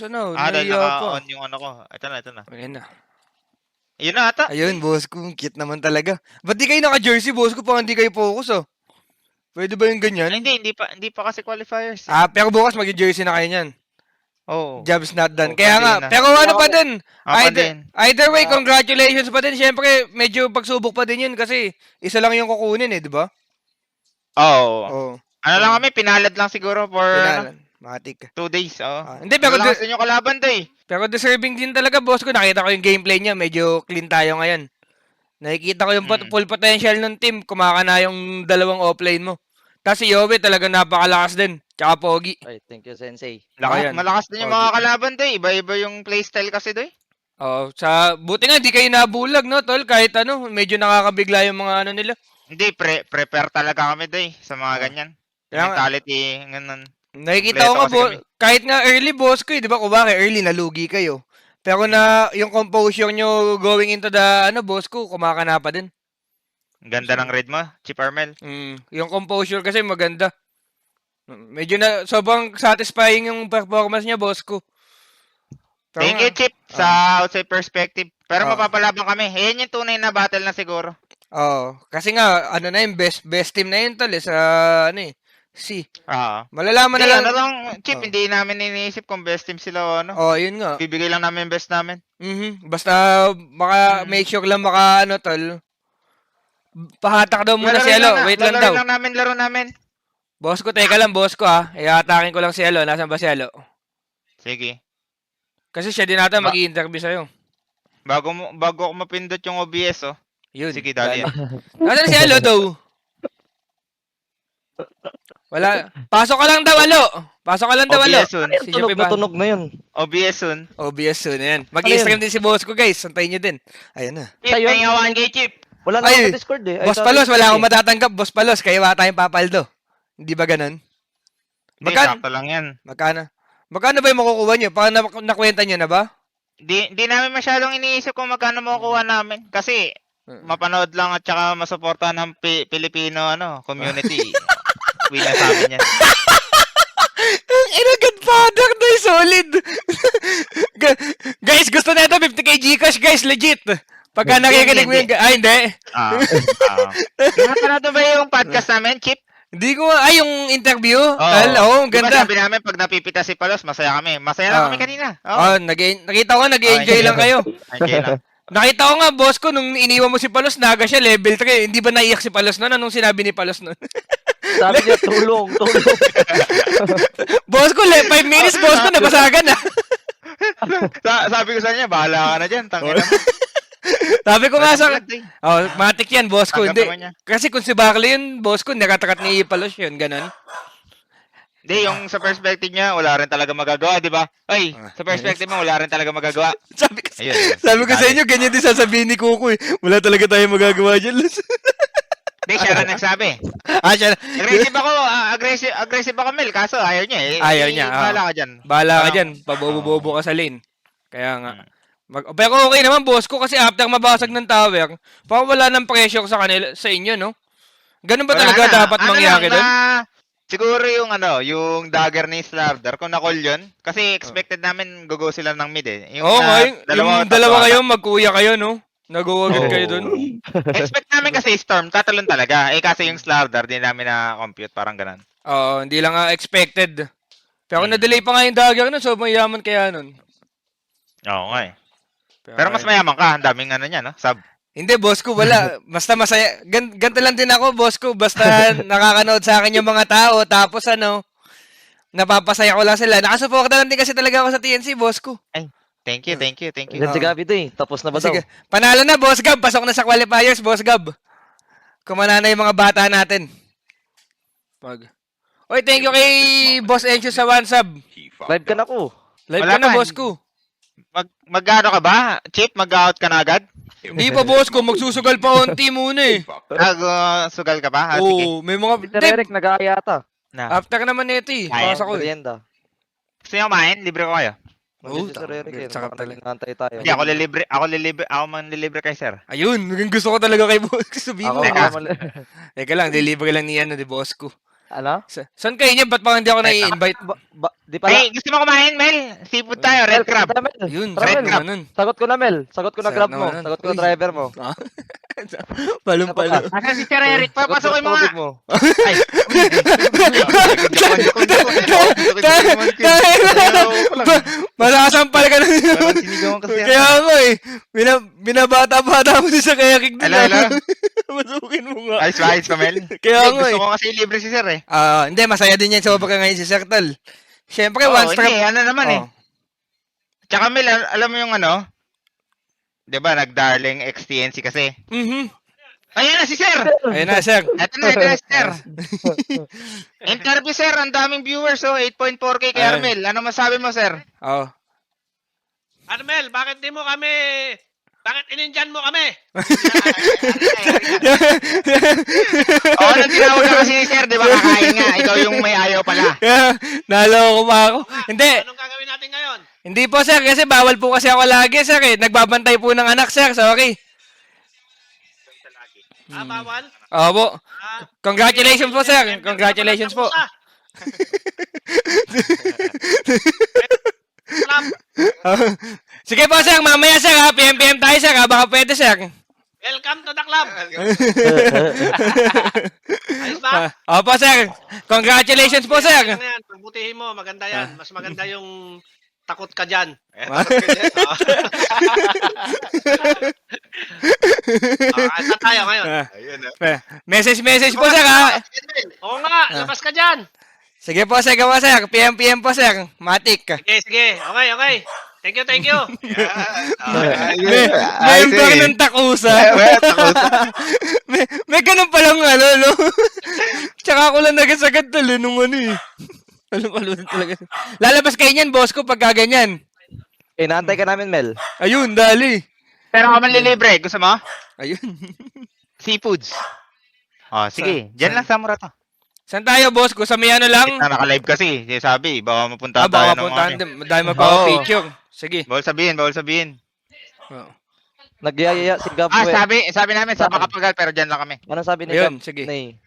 Ano, Dahil nahiya pa. naka-on yung ano ko. Ito na. Ayan na. Yun na ata. Ayun, boss ko. Cute naman talaga. Ba't di kayo naka-jersey, boss ko? Parang hindi kayo focus, oh. Pwede ba yung ganyan? Ay, hindi pa kasi qualifiers eh. Pero bukas mag-jersey na kayo niyan. Oo. Job's not done. Oo, Kaya nga, pandiin na. pero ano pa din, Pandiin. either way, congratulations pa din. Siyempre, medyo pagsubok pa din yun kasi isa lang yung kukunin eh, di ba? Oo. Oo. Ano lang kami, pinalad lang siguro for Pinalan. Matik. 2 days. Oo. Hindi, pero, Malakas din yung kalaban to eh. pero deserving din talaga, boss ko. Nakita ko yung gameplay niya. Medyo clean tayo ngayon. Nakikita ko yung full potential ng team. Kumakana yung dalawang offlane mo. Tapos si Yobe talagang napakalakas din. Tsaka Pogi. Ay, thank you, Sensei. Ayan. Malakas din yung mga kalaban to eh. Iba-iba yung playstyle kasi to eh. Oo, buti nga di kayo nabulag, no, tol? Kahit ano, medyo nakakabigla yung mga ano nila. Hindi, prepare talaga kami to eh. Sa mga ganyan. Kaya Mentality, ganun. Nakikita ko nga, kahit nga early boss ko, di ba? Kung bakit early, nalugi kayo. Pero na yung composure nyo going into the, boss ko, kumakana pa din. Ganda ng red mo, Chip Armel. Yung composure kasi maganda. Medyo sobrang satisfying yung performance niya, boss ko. Pero Thank you, Chip, sa outside perspective. Pero mapapalaban kami. Yan yung tunay na battle na siguro. Oo. Kasi nga, ano na yung best team na yun, tol, sa, C. Malalaman na lang. Ano lang, Chip, hindi namin iniisip kung best team sila o ano. Yun nga. Bibigay lang namin yung best namin. Basta, make sure lang tol. Pahatak daw muna si Elo. Wait lang daw. Laro namin. Boss ko, teka lang, boss ko ha. I-atakin ko lang si Elo. Nasaan ba si Elo? Sige. Kasi siya din ata mag-i-interview sa'yo. Bago ako mapindot yung OBS, oh. Yun. Sige, dali. Nasaan si Elo daw? Wala. Pasok ka lang daw, Elo. Pasok ka lang daw, Elo. OBS soon. Si tunog na yun. OBS soon. OBS soon, yan. Mag-i-stream din si boss ko, guys. Santayin nyo din. Ayan na. Chip, may hawakan kay Chip. Wala na ako sa Discord eh. Boss Palos, wala akong matatanggap. Boss Palos, kayo ba tayong papaldo? Hindi ba ganun? Hindi, sakto lang yan. Magkano ba yung makukuha nyo? Parang nakwenta nyo na ba? Di namin masyadong iniisip kung magkano makukuha namin. Kasi, mapanood lang at saka masuportahan ng Filipino community. Win na sa amin yan. Ang Godfather na solid. Guys, gusto na ito 50k Gcash, guys, legit. Pagka nakikinig mo yung... hindi. Napanood ba yung podcast namin, Chip? Hindi ko, yung interview? Oo, ganda. Sabi namin, pag napipita si Palos, masaya kami. Masaya lang kami kanina. Nakita ko, nag-enjoy lang kayo. Enjoy lang. Nakita ko nga, boss ko, nung iniwan mo si Palos, naga siya, level 3. Hindi ba naiyak si Palos noon? Anong sinabi ni Palos noon? Sabi niya, tulong. Boss ko, 5 minutes, boss ko, nabasagan na. Sabi ko sa kanya, bahala ka na dyan. Tangina mo. Sabi ko nga sa... matik yan, boss ko. Hindi. Niya. Kasi kung si Barkley yun, boss ko, nakatakat ni Palos yun, ganun. Hindi, yung sa perspective niya, wala rin talaga magagawa, di ba? Ay, sa perspective mo, wala rin talaga magagawa. sabi ko sa inyo, ganyan din sasabihin ni Kuko eh. Wala talaga tayo magagawa dyan. Hindi, siya rin nagsabi. Siya. Aggressive ako, Mel, kaso ayaw niya eh. Ayaw niya. Bahala ka dyan. Bahala ka dyan. Pabobo-bobo ka sa lane. Kaya nga. Pero okay naman, boss ko, kasi after mabasag ng tower, parang wala ng pressure sa kanila, sa inyo, no? Ganun ba talaga dapat mangyari doon? Siguro yung yung dagger ni Slardar, kung na-call yun, kasi expected namin go sila ng mid eh. Yung dalawa kayo, magkuya kayo, no? Nag-uwagad kayo doon. Expect namin kasi Storm, tatalon talaga. Kasi yung Slardar, di namin na-compute, parang ganun. Oo, hindi lang expected. Pero na-delay pa nga yung dagger nun, so mayaman kaya nun. Oo nga eh. Pero mas mayaman ka, ang daming niya, no? Sub. Hindi, boss ko, wala. Basta masaya. Ganto lang din ako, boss ko. Basta nakakanood sa akin yung mga tao. Tapos napapasaya ko lang sila. Nakasuporta lang din kasi talaga ako sa TNC, boss ko. Ay, thank you. Yan si Gabi to eh. Tapos na ba daw? Panalo na, boss Gab. Pasok na sa qualifiers, boss Gab. Kumana na yung mga bata natin. Oy, thank you kay Boss Encho sa one sub. Live ka na ko. Live ka na, boss ko. Mag-ano ka ba? Chip, mag-out ka na agad? Hindi pa, boss ko. Magsusugal pa onti muna eh. Sugal ka ba? Oo, may mga... Si Derek nag-aaya ata. After naman ito eh. Pasa ko eh. Gusto nyo kumain? Libre ko kayo. Oo, si Derek eh. Sakap talaga. Nantay tayo. Hindi, ako man lilibre kay sir. Ayun, gusto ko talaga kay boss ko. Sabihin mo. Ako, Teka lang, deliver lang ni boss ko. Ano? Saan kayo niya? Ba't pa hindi ako nai-invite? Di pala. Hey, gusto mo kumain, Mel? Seafood tayo, red crab. Yun, Tara, sarap Mel. naman nun. Sagot ko na, Mel. Sagot ko na Sarap grab mo. naman nun. Sagot ko na Uy. driver mo. Palong-palo. Asan si Sir Eric? Papasokin mo nga. Tubig mo. Ay. Malakas ang pala ka na. Sinigawan kasi. Kaya ako eh. Binabata-bata mo din sa kaya kick Hello, hello. Masukin mo nga. Ayos ba, ayos ba, Mel? Kaya Hey, nga gusto eh. ko kasi libre si Sir eh. Hindi, masaya din yan sa baka ngayon si Sertal. Siyempre, Oo, one strap. hindi, ano naman eh. Oh. Tsaka Mel, alam mo yung ano? 'Di ba, nag-darling XTNC kasi. Mhm. Ayun na si Sir! Ayun na, Sir. Ito na si Sir. Interview, Sir. Ang daming viewers, 8.4K kay Ayun. Armel. Ano masabi mo, Sir? Oh. Armel, bakit di mo kami... Bakit inindyan mo kami? Oo, nang tinawag ka kasi ni Sir, di ba? Kakain nga. Ikaw yung may ayaw pala. Naloko pa ako. Hindi. Anong gagawin natin ngayon? Hindi po, Sir. Kasi bawal po kasi ako lagi, Sir. Eh. Nagbabantay po ng anak, Sir. Sorry. Bawal? Opo. Ah, Congratulations po, Sir. Congratulations po. Salam. Sige po, Sir. Mamaya, Sir. Ha? PM tayo, Sir. Ha? Baka pwede, Sir. Welcome to the club. Ayos ba? Opo, Sir. Congratulations po, Sir. Ano yan, pagbutihin mo, maganda yan. Mas maganda yung takot ka dyan. Saan tayo ngayon? Message po, Sir. Ha? Oo nga, labas ka dyan. Sige po, Sir. Gawa, Sir. PM po, Sir. Matik. Sige. Okay. Thank you. Member ng Takusa. may ganun palang ano, no? Tsaka ako lang nagasagad talo nung ano eh. Alam talaga. Lalabas kayo niyan, boss ko, pag ganyan. Inaantay ka namin, Mel. Ayun, dali. Pero ako man lilibre. Gusto mo? Ayun. Seafoods. Oh, sige. Diyan lang sa Murata. Saan tayo, boss ko? Sa may ano lang? Naka-live kasi. Sabi, baka mapunta Baka tayo ng puntahan ano. din. Dahil magpapapicture. Sige. Bawal sabihin. Oh. Nagyayaya si Gab. Sabi namin sa Makapagal pero diyan lang kami. Ano sabi ni Ayun, Gab? sige. Nay.